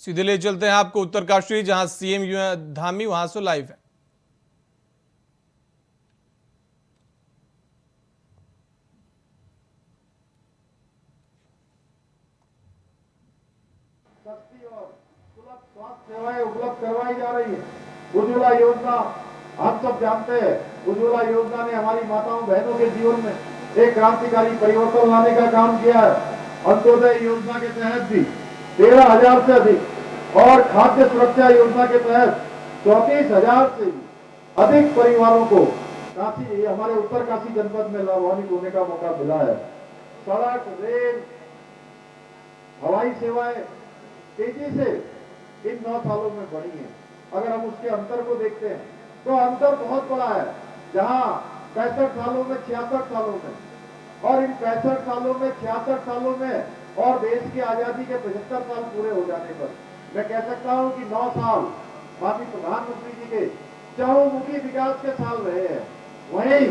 सीधे ले चलते हैं आपको उत्तरकाशी, जहां सीएम धामी वहां से लाइव है। सस्ती और सुलभ स्वास्थ्य सेवाएं उपलब्ध करवाई जा रही है। उज्ज्वला योजना हम सब जानते हैं। उज्ज्वला योजना ने हमारी माताओं बहनों के जीवन में एक क्रांतिकारी परिवर्तन लाने का काम किया है। अंत्योदय योजना के तहत भी 13,000 से अधिक और खाद्य सुरक्षा योजना के तहत 34,000 से भी अधिक परिवारों को काशी हमारे उत्तरकाशी जनपद में लाभान्वित होने का मौका मिला है। सड़क, रेल, हवाई सेवाएं तेजी से इन 9 सालों में बढ़ी है। अगर हम उसके अंतर को देखते हैं तो अंतर बहुत बड़ा है। जहां 65 सालों में 66 सालों में और इन 65 सालों में 66 सालों में और देश की आजादी के 75 साल पूरे हो जाने पर मैं कह सकता हूं कि 9 साल माननीय प्रधानमंत्री जी के चहुमुखी विकास के साल रहे हैं। वहीं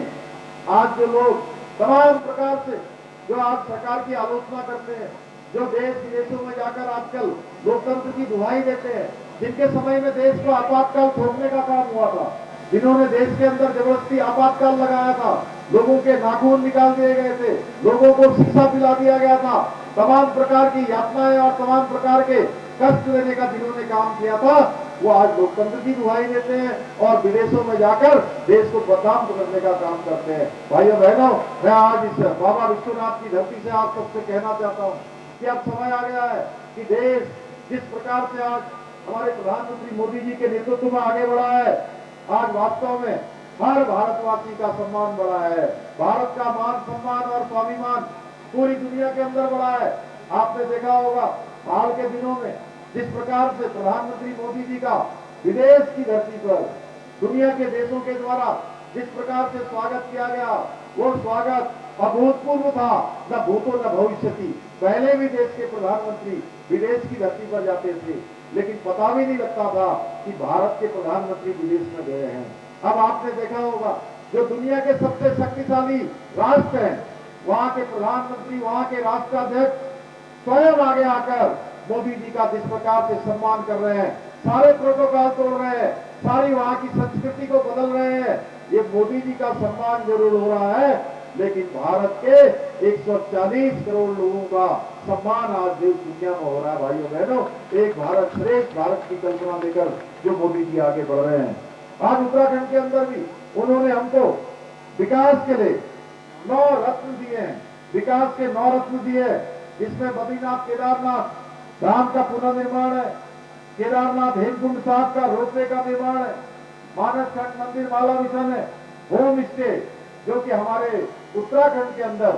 आज जो लोग तमाम प्रकार से जो आज सरकार की आलोचना करते हैं, जो देश विदेशों में जाकर आजकल लोकतंत्र की दुहाई देते हैं, जिनके समय में देश को आपातकाल थोपने का काम हुआ था, जिन्होंने देश के अंदर जबरदस्ती आपातकाल लगाया था, लोगों के नाखून निकाल दिए गए थे, लोगों को शीशा पिला दिया गया था, तमाम प्रकार की यातनाएं और तमाम प्रकार के कष्ट देने का जिन्होंने काम किया था, वो आज लोकतंत्र की दुहाई देते हैं और विदेशों में जाकर देश को बदनाम करने का काम करते हैं। भाइयों बहनों, मैं आज इस बाबा विश्वनाथ की धरती से आप सबसे कहना चाहता हूँ कि अब समय आ गया है कि देश जिस प्रकार से आज हमारे प्रधानमंत्री मोदी जी के नेतृत्व में आगे बढ़ा है, आज वास्तव में हर भारतवासी का सम्मान बढ़ा है। भारत का मान सम्मान और स्वाभिमान पूरी दुनिया के अंदर बढ़ा है। आपने देखा होगा हाल के दिनों में जिस प्रकार से प्रधानमंत्री मोदी जी का विदेश की धरती पर दुनिया के देशों के द्वारा जिस प्रकार से स्वागत किया गया, वो स्वागत अभूतपूर्व था, न भूतो न भविष्यति। पहले भी देश के प्रधानमंत्री विदेश की धरती पर जाते थे, लेकिन पता भी नहीं लगता था कि भारत के प्रधानमंत्री विदेश में गए हैं। अब आपने देखा होगा जो दुनिया के सबसे शक्तिशाली राष्ट्र हैं, वहां के प्रधानमंत्री, वहां के राष्ट्राध्यक्ष स्वयं आगे आकर मोदी जी का जिस प्रकार से सम्मान कर रहे हैं, सारे प्रोटोकॉल तोड़ रहे हैं, सारी वहां की संस्कृति को बदल रहे हैं। ये मोदी जी का सम्मान जरूर हो रहा है, लेकिन भारत के 140 करोड़ लोगों का सम्मान आज देश दुनिया में हो रहा है। भाइयों बहनों, एक भारत श्रेष्ठ भारत की कल्पना लेकर जो मोदी जी आगे बढ़ रहे हैं। आज उत्तराखंड के अंदर भी उन्होंने हमको विकास के लिए 9 रत्न दिए हैं, विकास के 9 रत्न दिए, जिसमें बद्रीनाथ केदारनाथ धाम का पुनर्निर्माण है, केदारनाथ हेमकुंड साहब का रोपवे का निर्माण है, मानस खंड मंदिर माला मिशन है, होम स्टे जो कि हमारे उत्तराखंड के अंदर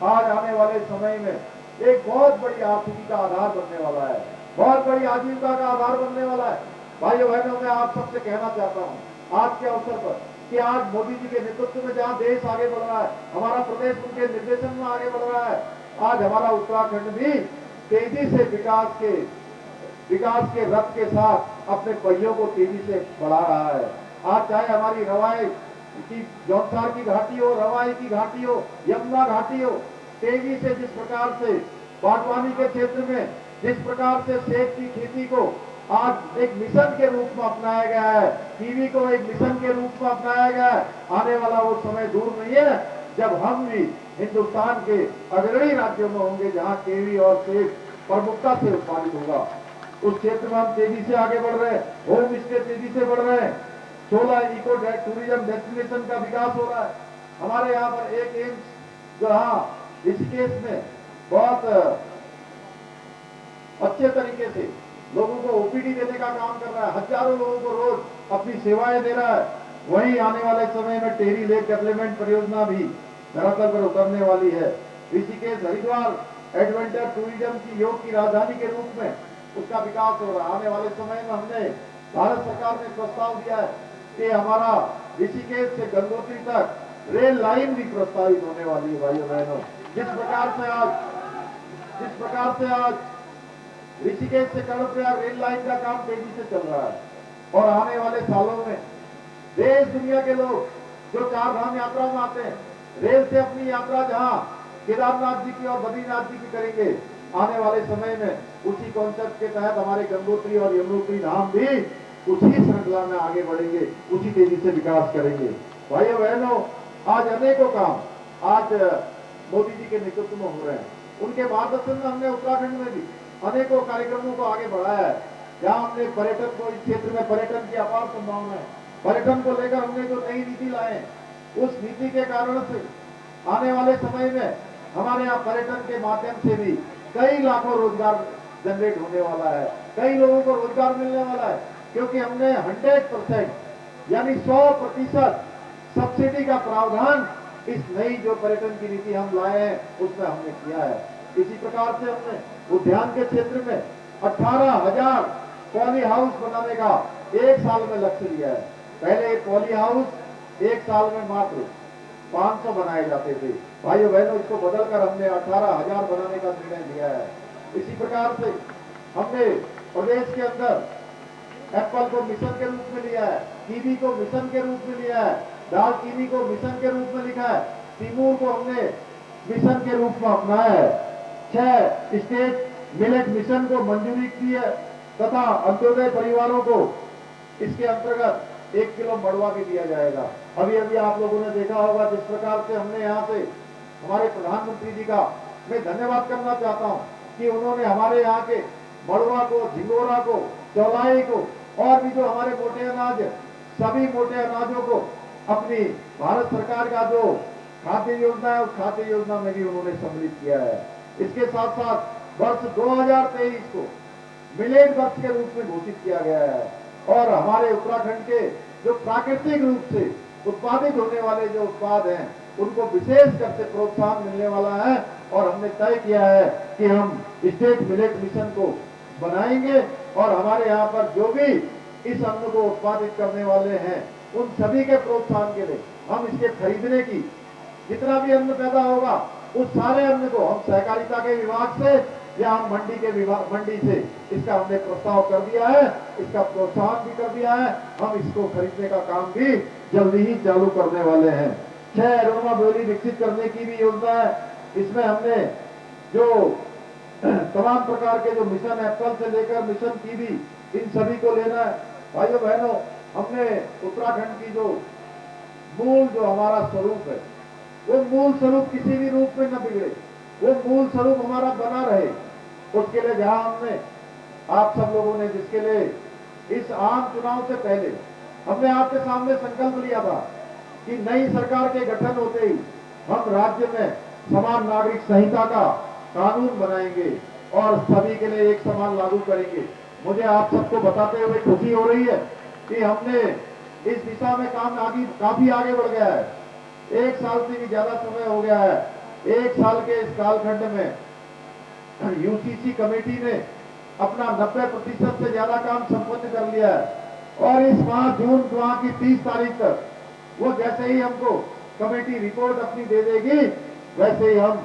आज आने वाले समय में एक बहुत बड़ी आर्थिकी का आधार बनने वाला है, बहुत बड़ी आजीविका का आधार बनने वाला है। भाइयों बहनों, मैं आप सबसे कहना चाहता हूँ आज के अवसर पर कि आज मोदी जी के नेतृत्व में जहाँ देश आगे बढ़ रहा है, हमारा प्रदेश उनके निर्देशन में आगे बढ़ रहा है, आज हमारा उत्तराखंड भी तेजी से विकास के रथ के साथ अपने पहियों को तेजी से बढ़ा रहा है। आज चाहे हमारी रवाई की जौनसार की घाटी हो, रवाई की घाटी हो, यमुना घाटी हो, तेजी से जिस प्रकार से बागवानी के क्षेत्र में जिस प्रकार से सेब की खेती को आज एक मिशन के रूप में अपनाया गया है, कीवी को एक मिशन के रूप में अपनाया गया है। आने वाला वो समय दूर नहीं है जब हम भी हिंदुस्तान के अग्रणी राज्यों में होंगे जहां कीवी और सेब प्रमुखता से उत्पादित होगा। उस क्षेत्र में हम तेजी से आगे बढ़ रहे हैं, होम स्टे तेजी से बढ़ रहे हैं, 16 इको टूरिज्म डेस्टिनेशन का विकास हो रहा है। हमारे यहाँ पर एक एम्स जो ऋषिकेश में बहुत अच्छे तरीके से लोगों को ओपीडी देने का काम कर रहा है, हजारों लोगों को रोज अपनी सेवाएं दे रहा है। वहीं आने वाले समय में टेरी लेक डेवलपमेंट परियोजना भी धरातल पर उतरने वाली है। ऋषिकेश हरिद्वार एडवेंचर टूरिज्म की योग की राजधानी के रूप में उसका विकास हो रहा है। आने वाले समय में हमने भारत सरकार ने प्रस्ताव दिया है कि हमारा ऋषिकेश से गंगोत्री तक रेल लाइन भी प्रस्तावित होने वाली है। भाइयों बहनों, जिस प्रकार से आज ऋषिकेश से कर्णप्रयाग रेल लाइन का काम तेजी से चल रहा है और आने वाले सालों में देश दुनिया के लोग जो 4 धाम यात्रा में आते हैं, रेल से अपनी यात्रा जहां केदारनाथ जी की और बद्रीनाथ जी की करेंगे, आने वाले समय में उसी कॉन्सेप्ट के तहत हमारे गंगोत्री और यमुनोत्री धाम भी उसी श्रृंखला में आगे बढ़ेंगे, उसी तेजी से विकास करेंगे। भाइयों बहनों, आज अनेकों काम आज मोदी जी के नेतृत्व में हो रहे हैं। उनके मार्गदर्शन में हमने उत्तराखंड में भी अनेकों कार्यक्रमों को आगे बढ़ाया है। जहां हमने पर्यटन को, इस क्षेत्र में पर्यटन की अपार संभावना है, पर्यटन को लेकर हमने जो नई नीति लाए, उस नीति के कारण से आने वाले समय में हमारे यहाँ पर्यटन के माध्यम से भी कई लाखों रोजगार जनरेट होने वाला है, कई लोगों को रोजगार मिलने वाला है, क्योंकि हमने 100% यानी 100% सब्सिडी का प्रावधान इस नई जो पर्यटन की नीति हम लाए हैं उसमें हमने किया है। इसी प्रकार से हमने उद्यान के क्षेत्र में 18,000 पॉली हाउस बनाने का एक साल में लक्ष्य लिया है। पहले पॉली हाउस एक साल में मात्र 500 बनाए जाते थे। भाइयों बहनों, इसको बदलकर हमने 18,000 बनाने का निर्णय लिया है। इसी प्रकार से हमने प्रदेश के अंदर एप्पल को मिशन के रूप में लिया है, कीवी को मिशन के रूप में लिया है, दालचीनी को मिशन के रूप में लिखा है, तिमूर को हमने मिशन के रूप में अपनाया है। 6 स्टेट मिलेट मिशन को मंजूरी दी है तथा अंत्योदय परिवारों को इसके अंतर्गत 1 किलो मड़वा भी दिया जाएगा। अभी अभी आप लोगों ने देखा होगा जिस प्रकार से हमने यहाँ से हमारे प्रधानमंत्री जी का मैं धन्यवाद करना चाहता हूँ कि उन्होंने हमारे यहाँ के मड़वा को, झिंगोरा को, चौलाई को और भी जो हमारे मोटे अनाज है, सभी मोटे अनाजों को अपनी भारत सरकार का जो खाद्य योजना है उस खाद्य योजना में भी उन्होंने सम्मिलित किया है। इसके साथ साथ वर्ष 2023 को मिलेट वर्ष के रूप में घोषित किया गया है और हमारे उत्तराखंड के जो प्राकृतिक रूप से उत्पादित होने वाले जो उत्पाद हैं उनको विशेष कर से प्रोत्साहन मिलने वाला है और हमने तय किया है कि हम स्टेट मिलेट मिशन को बनाएंगे और हमारे यहाँ पर जो भी इस अन्न को उत्पादित करने वाले हैं उन सभी के प्रोत्साहन के लिए हम इसके खरीदने की जितना भी अन्न पैदा होगा उस सारे अन्न को हम सहकारिता के विभाग से या हम मंडी से इसका हमने प्रस्ताव कर दिया है, इसका प्रोत्साहन भी कर दिया है। हम इसको खरीदने का काम भी जल्दी ही चालू करने वाले हैं। 6 अरोमा बोली विकसित करने की भी योजना है। इसमें हमने जो तमाम प्रकार के जो मिशन एप्पल से लेकर मिशन कीवी इन सभी को लेना है। भाइयों बहनों, हमने उत्तराखंड की जो मूल जो हमारा स्वरूप है वो मूल स्वरूप किसी भी रूप में न बिगड़े, वो मूल स्वरूप हमारा बना रहे, उसके लिए जहां हमने आप सब लोगों ने जिसके लिए इस आम चुनाव से पहले हमने आपके सामने संकल्प लिया था कि नई सरकार के गठन होते ही हम राज्य में समान नागरिक संहिता का कानून बनाएंगे और सभी के लिए एक समान लागू करेंगे। मुझे आप सबको बताते हुए खुशी हो रही है कि हमने इस दिशा में काम काफी आगे बढ़ गया है। 1 साल से भी ज्यादा समय हो गया है। 1 साल के इस कालखंड में यूसीसी कमेटी ने अपना 90% से ज्यादा काम संपन्न कर लिया है और इस माह जून माह की 30 तारीख तक वो जैसे ही हमको कमेटी रिपोर्ट अपनी दे देगी वैसे ही हम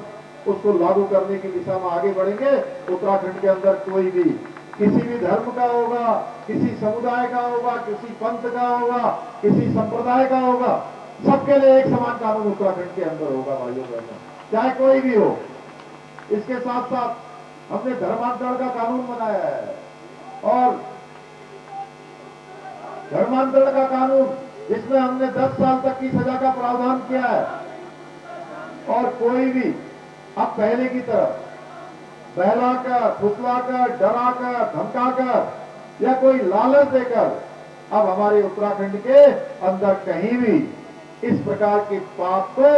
उसको लागू करने की दिशा में आगे बढ़ेंगे। उत्तराखंड के अंदर कोई भी किसी भी धर्म का होगा, किसी समुदाय का होगा, किसी पंथ का होगा, किसी संप्रदाय का होगा, सबके लिए एक समान कानून उत्तराखंड के अंदर होगा। भाइयों बहनों, चाहे कोई भी हो। इसके साथ साथ हमने धर्मांतरण का कानून बनाया है और धर्मांतरण का कानून इसमें हमने 10 साल तक की सजा का प्रावधान किया है और कोई भी अब पहले की तरह बहलाकर, फुसलाकर, डराकर, धमकाकर या कोई लालच देकर अब हमारे उत्तराखंड के अंदर कहीं भी इस प्रकार के पाप को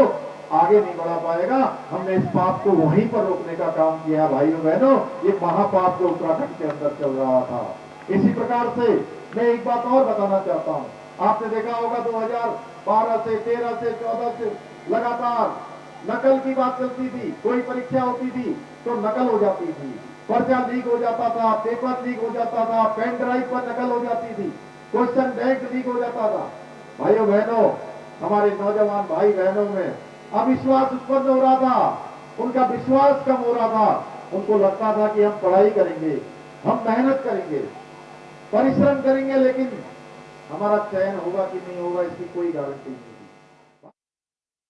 आगे नहीं बढ़ा पाएगा। हमने इस पाप को वहीं पर रोकने का काम किया। भाइयों बहनों, ये महापाप जो उत्तराखंड के अंदर चल रहा था। इसी प्रकार से मैं एक बात और बताना चाहता हूँ। आपने देखा होगा 2012 से 13 से 14 से लगातार नकल की बात चलती थी। कोई परीक्षा होती थी तो नकल हो जाती थी, पर्चा लीक हो जाता था, पेपर लीक हो जाता था, पेन ड्राइव पर नकल हो जाती थी, क्वेश्चन बैंक लीक हो जाता था। भाइयों बहनों, हमारे नौजवान भाई बहनों में अविश्वास उत्पन्न हो रहा था, उनका विश्वास कम हो रहा था। उनको लगता था कि हम पढ़ाई करेंगे, हम मेहनत करेंगे, परिश्रम करेंगे, लेकिन हमारा चयन होगा कि नहीं होगा इसकी कोई गारंटी नहीं।